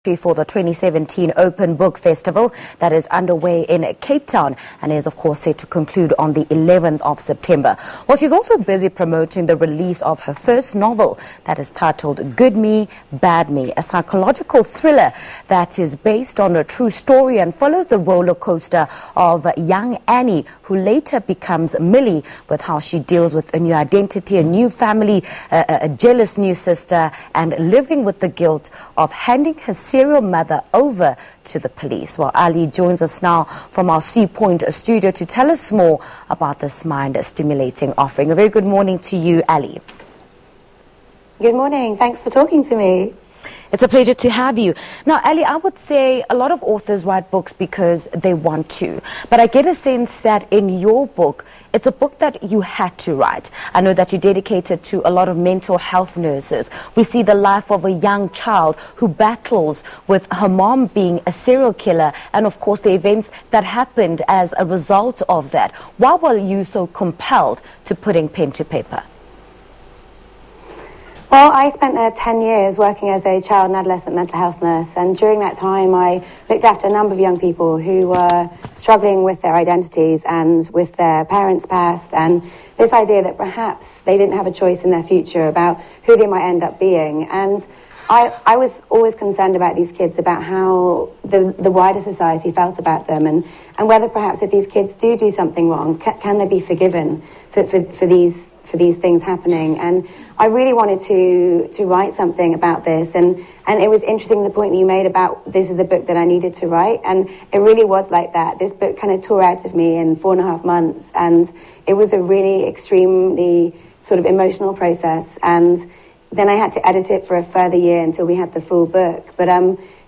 For the 2017 Open Book Festival that is underway in Cape Town and is of course set to conclude on the 11th of September. Well, she's also busy promoting the release of her first novel that is titled Good Me, Bad Me, a psychological thriller that is based on a true story and follows the roller coaster of young Annie, who later becomes Millie, with how she deals with a new identity, a new family, a jealous new sister, and living with the guilt of handing her serial mother over to the police. Well, Ali joins us now from our Sea Point studio to tell us more about this mind-stimulating offering. A very good morning to you, Ali. Good morning. Thanks for talking to me. It's a pleasure to have you. Now, Ali, I would say a lot of authors write books because they want to, but I get a sense that in your book, it's a book that you had to write. I know that you dedicated to a lot of mental health nurses. We see the life of a young child who battles with her mom being a serial killer and, of course, the events that happened as a result of that. Why were you so compelled to putting pen to paper? Well, I spent 10 years working as a child and adolescent mental health nurse, and during that time I looked after a number of young people who were struggling with their identities and with their parents' past, and this idea that perhaps they didn't have a choice in their future about who they might end up being. And I was always concerned about these kids, about how the wider society felt about them, and whether perhaps if these kids do something wrong, can they be forgiven for these things happening. And I really wanted to write something about this, and it was interesting the point that you made about this is the book that I needed to write, and it really was like that. This book kind of tore out of me in 4.5 months, and it was a really extremely sort of emotional process, and then I had to edit it for a further year until we had the full book. But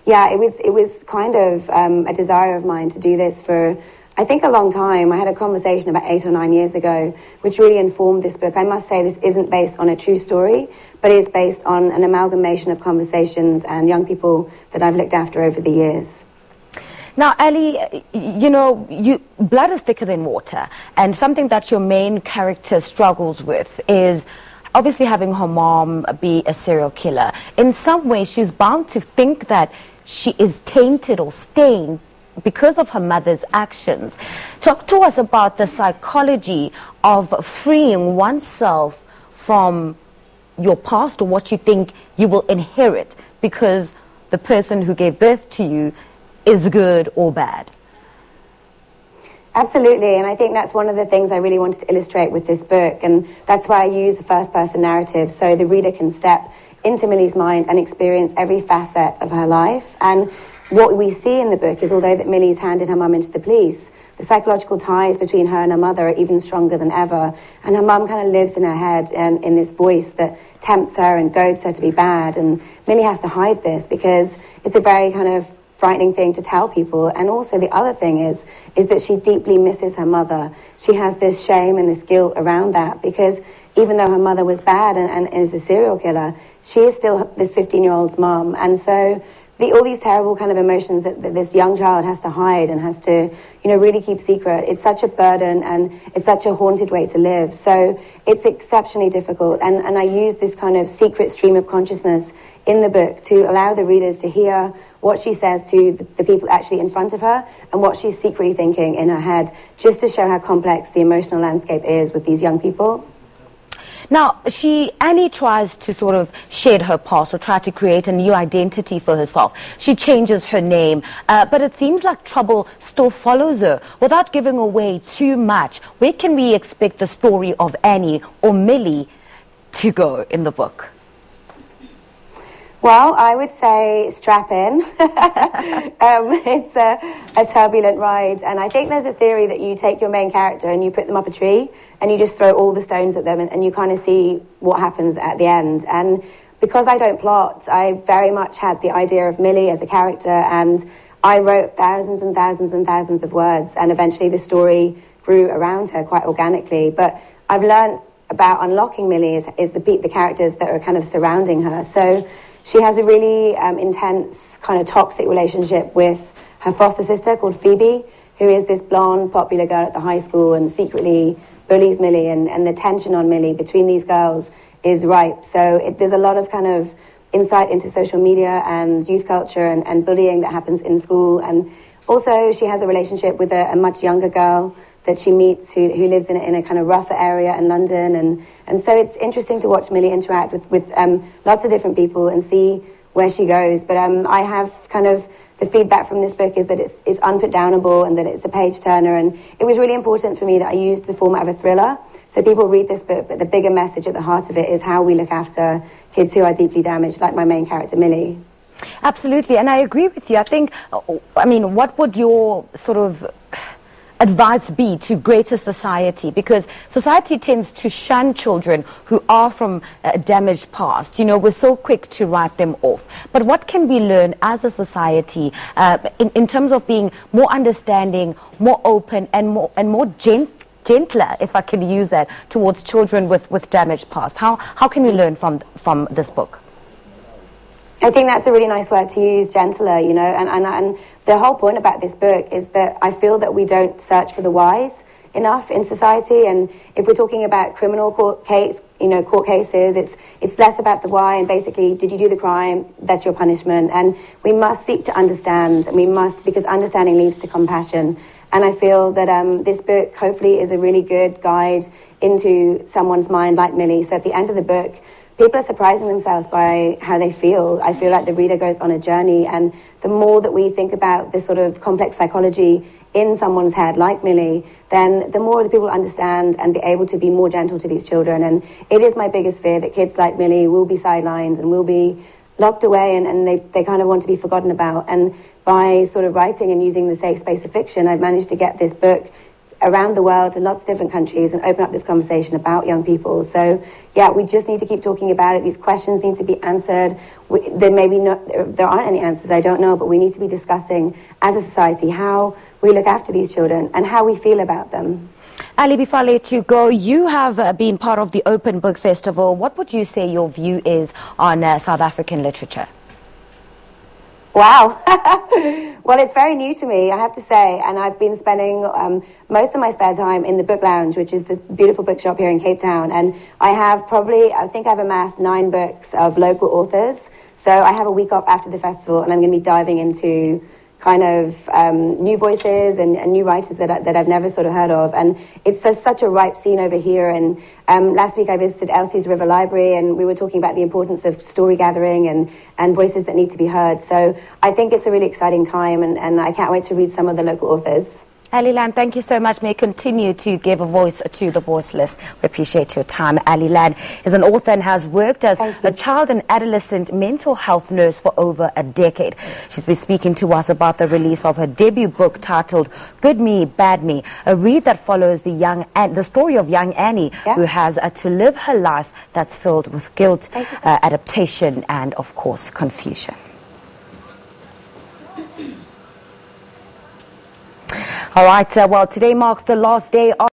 yeah, it was kind of a desire of mine to do this for, I think, a long time. I had a conversation about 8 or 9 years ago, which really informed this book. I must say this isn't based on a true story, but it's based on an amalgamation of conversations and young people that I've looked after over the years. Now, Ali, you know, blood is thicker than water, and something that your main character struggles with is obviously having her mom be a serial killer. In some way, she's bound to think that she is tainted or stained because of her mother's actions. Talk to us about the psychology of freeing oneself from your past or what you think you will inherit because the person who gave birth to you is good or bad. Absolutely, and I think that's one of the things I really wanted to illustrate with this book, and that's why I use a first-person narrative so the reader can step into Millie's mind and experience every facet of her life. And what we see in the book is, although that Millie's handed her mum into the police, the psychological ties between her and her mother are even stronger than ever, and her mum kind of lives in her head and in this voice that tempts her and goads her to be bad, and Millie has to hide this because it's a very kind of frightening thing to tell people. And also the other thing is that she deeply misses her mother. She has this shame and this guilt around that because even though her mother was bad and is a serial killer, she is still this 15-year-old's mom. And so all these terrible kind of emotions that this young child has to hide and has to, you know, really keep secret. It's such a burden and it's such a haunted way to live. So it's exceptionally difficult. And I use this kind of secret stream of consciousness in the book to allow the readers to hear what she says to the people actually in front of her and what she's secretly thinking in her head, just to show how complex the emotional landscape is with these young people. Now, Annie tries to sort of shed her past or try to create a new identity for herself. She changes her name, but it seems like trouble still follows her. Without giving away too much, where can we expect the story of Annie or Millie to go in the book? Well, I would say strap in. It's a turbulent ride, and I think there's a theory that you take your main character and you put them up a tree and you just throw all the stones at them and you kind of see what happens at the end. And because I don't plot, I very much had the idea of Millie as a character, and I wrote thousands and thousands and thousands of words, and eventually the story grew around her quite organically. But I've learned about unlocking Millie is the characters that are kind of surrounding her. So she has a really intense kind of toxic relationship with her foster sister called Phoebe, who is this blonde, popular girl at the high school and secretly bullies Millie, and the tension on Millie between these girls is ripe. So there's a lot of kind of insight into social media and youth culture and bullying that happens in school. And also she has a relationship with a much younger girl that she meets who lives in a kind of rougher area in London. And so it's interesting to watch Millie interact with lots of different people and see where she goes. But I have kind of, the feedback from this book is that it's unputdownable and that it's a page turner. And it was really important for me that I used the format of a thriller. So people read this book, but the bigger message at the heart of it is how we look after kids who are deeply damaged, like my main character, Millie. Absolutely, and I agree with you. I mean, what would your sort of advice be to greater society? Because society tends to shun children who are from a damaged past. You know, we're so quick to write them off. But what can we learn as a society in terms of being more understanding, more open, and more gentler, if I can use that, towards children with damaged past? How can we learn from this book? I think that's a really nice word to use, gentler, you know, and the whole point about this book is that I feel that we don't search for the whys enough in society. And if we're talking about criminal court cases, it's less about the why, and basically, did you do the crime? That's your punishment. And we must seek to understand, and we must, because understanding leads to compassion. And I feel that this book hopefully is a really good guide into someone's mind like Millie. So at the end of the book, people are surprising themselves by how they feel. I feel like the reader goes on a journey, and the more that we think about this sort of complex psychology in someone's head, like Millie, then the more the people understand and be able to be more gentle to these children. And it is my biggest fear that kids like Millie will be sidelined and will be locked away, and they kind of want to be forgotten about. And by sort of writing and using the safe space of fiction, I've managed to get this book around the world in lots of different countries and open up this conversation about young people. So yeah, we just need to keep talking about it. These questions need to be answered. There aren't any answers, I don't know, but we need to be discussing as a society how we look after these children and how we feel about them. Ali, before I let you go, you have been part of the Open Book Festival. What would you say your view is on South African literature? Wow. Well, it's very new to me, I have to say, and I've been spending most of my spare time in the Book Lounge, which is the beautiful bookshop here in Cape Town, and I think I've amassed 9 books of local authors, so I have a week off after the festival, and I'm going to be diving into kind of new voices and new writers that I've never sort of heard of. And it's such a ripe scene over here. And last week I visited Elsie's River Library, and we were talking about the importance of story gathering and voices that need to be heard. So I think it's a really exciting time, and I can't wait to read some of the local authors. Ali Land, thank you so much. May you continue to give a voice to the voiceless. We appreciate your time. Ali Land is an author and has worked as a child and adolescent mental health nurse for over a decade. She's been speaking to us about the release of her debut book titled Good Me, Bad Me, a read that follows the story of young Annie, who has to live her life that's filled with guilt, adaptation, and, of course, confusion. All right, well, today marks the last day of